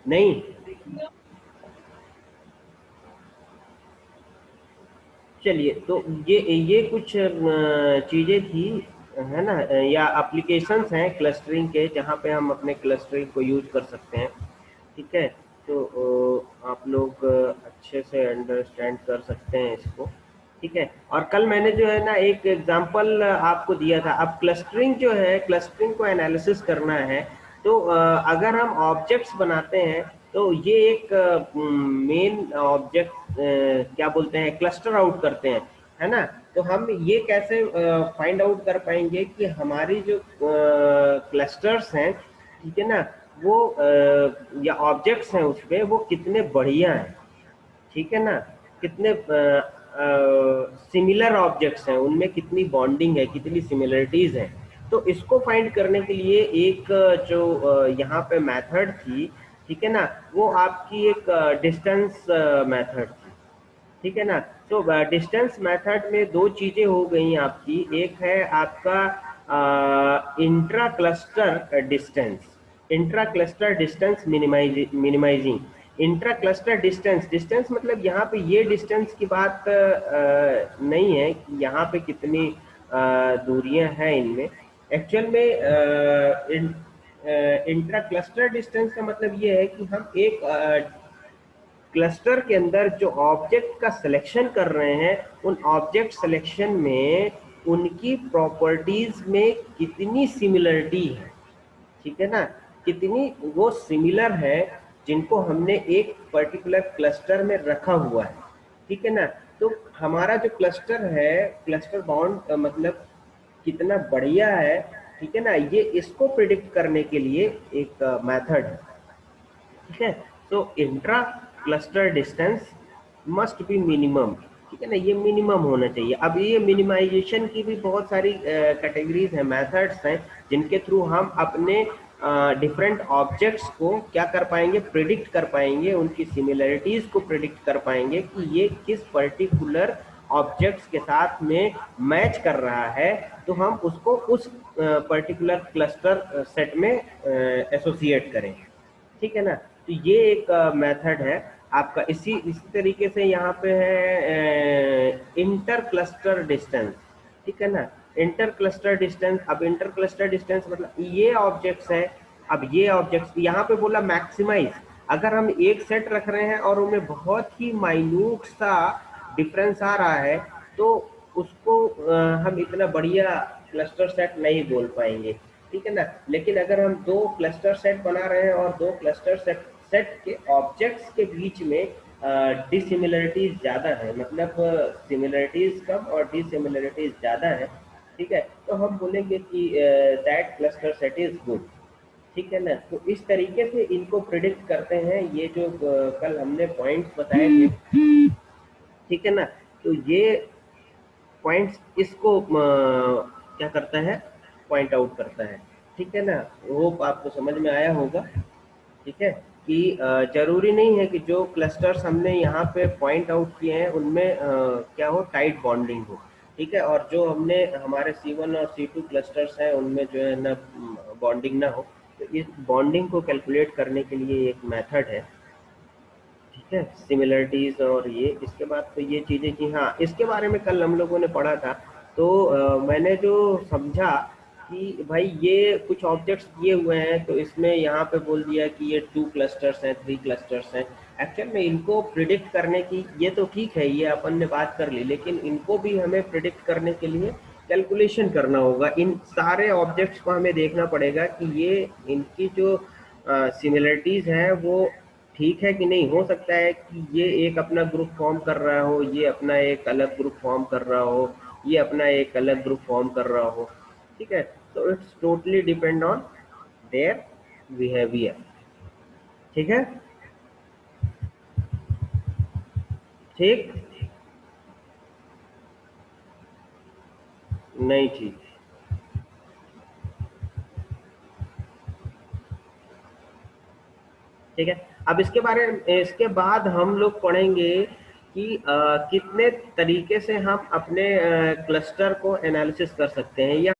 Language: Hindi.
नहीं, चलिए तो ये कुछ चीज़ें थी, है ना, या एप्लीकेशंस हैं क्लस्टरिंग के, जहाँ पे हम अपने क्लस्टरिंग को यूज कर सकते हैं। ठीक है, तो आप लोग अच्छे से अंडरस्टैंड कर सकते हैं इसको। ठीक है, और कल मैंने जो है ना एक एग्जांपल आपको दिया था। अब क्लस्टरिंग जो है, क्लस्टरिंग को एनालिसिस करना है, तो अगर हम ऑब्जेक्ट्स बनाते हैं तो ये एक मेन ऑब्जेक्ट क्या बोलते हैं, क्लस्टर आउट करते हैं, है ना। तो हम ये कैसे फाइंड आउट कर पाएंगे कि हमारी जो क्लस्टर्स हैं, ठीक है ना, वो या ऑब्जेक्ट्स हैं उसमें वो कितने बढ़िया हैं, ठीक है ना, कितने सिमिलर ऑब्जेक्ट्स हैं, उनमें कितनी बॉन्डिंग है, कितनी सिमिलरिटीज हैं। तो इसको फाइंड करने के लिए एक जो यहाँ पे मेथड थी, ठीक है ना, वो आपकी एक डिस्टेंस मेथड थी। ठीक है ना। तो डिस्टेंस मेथड में दो चीजें हो गई आपकी। एक है आपका intra cluster distance, intra cluster distance minimizing. Intra cluster distance, distance मतलब यहाँ पे ये डिस्टेंस की बात नहीं है कि यहाँ पे कितनी दूरियां हैं इनमें। एक्चुअल में इंट्रा क्लस्टर डिस्टेंस का मतलब ये है कि हम एक क्लस्टर के अंदर जो ऑब्जेक्ट का सिलेक्शन कर रहे हैं, उन ऑब्जेक्ट सिलेक्शन में उनकी प्रॉपर्टीज में कितनी सिमिलरिटी है, ठीक है ना, कितनी वो सिमिलर है जिनको हमने एक पर्टिकुलर क्लस्टर में रखा हुआ है। ठीक है ना। तो हमारा जो क्लस्टर है, क्लस्टर बाउंड मतलब कितना बढ़िया है, ठीक है ना, ये इसको प्रिडिक्ट करने के लिए एक मेथड है। ठीक है, तो intra cluster distance must be minimum, ठीक है ना, ये मिनिमम होना चाहिए। अब ये मिनिमाइजेशन की भी बहुत सारी कैटेगरीज हैं, मेथड्स हैं, जिनके थ्रू हम अपने डिफरेंट ऑब्जेक्ट्स को क्या कर पाएंगे, प्रिडिक्ट कर पाएंगे, उनकी सिमिलरिटीज को प्रिडिक्ट कर पाएंगे कि ये किस पर्टिकुलर ऑब्जेक्ट्स के साथ में मैच कर रहा है, तो हम उसको उस पर्टिकुलर क्लस्टर सेट में एसोसिएट करें। ठीक है ना। तो ये एक मेथड है आपका। इसी तरीके से यहाँ पे है इंटर क्लस्टर डिस्टेंस। ठीक है ना, इंटर क्लस्टर डिस्टेंस। अब इंटर क्लस्टर डिस्टेंस मतलब ये ऑब्जेक्ट्स है, अब ये ऑब्जेक्ट्स यहाँ पे बोला मैक्सिमाइज। अगर हम एक सेट रख रहे हैं और उनमें बहुत ही माइन्यूट सा डिफरेंस आ रहा है, तो उसको हम इतना बढ़िया क्लस्टर सेट नहीं बोल पाएंगे। ठीक है ना। लेकिन अगर हम दो क्लस्टर सेट बना रहे हैं और दो क्लस्टर सेट सेट के ऑब्जेक्ट्स के बीच में डिसिमिलरिटीज ज्यादा है, मतलब सिमिलरिटीज कम और डिसिमिलरिटीज ज्यादा है, ठीक है, तो हम बोलेंगे कि that cluster set is good. ठीक है ना। तो इस तरीके से इनको प्रिडिक्ट करते हैं, ये जो कल हमने पॉइंट्स बताए थे, ठीक है ना। तो ये पॉइंट्स इसको क्या करता है, पॉइंट आउट करता है। ठीक है ना। होप आपको समझ में आया होगा। ठीक है, कि जरूरी नहीं है कि जो क्लस्टर्स हमने यहाँ पे पॉइंट आउट किए हैं उनमें क्या हो, टाइट बॉन्डिंग हो। ठीक है, और जो हमने हमारे C1 और C2 क्लस्टर्स हैं उनमें जो है ना बॉन्डिंग ना हो, तो इस बॉन्डिंग को कैलकुलेट करने के लिए एक मेथड है। ठीक है, सिमिलरिटीज और ये, इसके बाद तो ये चीजें कि हाँ, इसके बारे में कल हम लोगों ने पढ़ा था। तो मैंने जो समझा कि भाई ये कुछ ऑब्जेक्ट्स दिए हुए हैं, तो इसमें यहाँ पे बोल दिया कि ये 2 क्लस्टर्स हैं, 3 क्लस्टर्स हैं। एक्चुअल में इनको प्रिडिक्ट करने की, ये तो ठीक है, ये अपन ने बात कर ली, लेकिन इनको भी हमें प्रिडिक्ट करने के लिए कैलकुलेशन करना होगा। इन सारे ऑब्जेक्ट्स को हमें देखना पड़ेगा कि ये इनकी जो सिमिलरिटीज हैं वो ठीक है कि नहीं। हो सकता है कि ये एक अपना ग्रुप फॉर्म कर रहा हो, ये अपना एक अलग ग्रुप फॉर्म कर रहा हो, ये अपना एक अलग ग्रुप फॉर्म कर रहा हो। ठीक है, तो it's totally depend on their behaviour. ठीक है, ठीक, नहीं ठीक, ठीक है। अब इसके बाद हम लोग पढ़ेंगे कि कितने तरीके से हम अपने क्लस्टर को एनालिसिस कर सकते हैं, या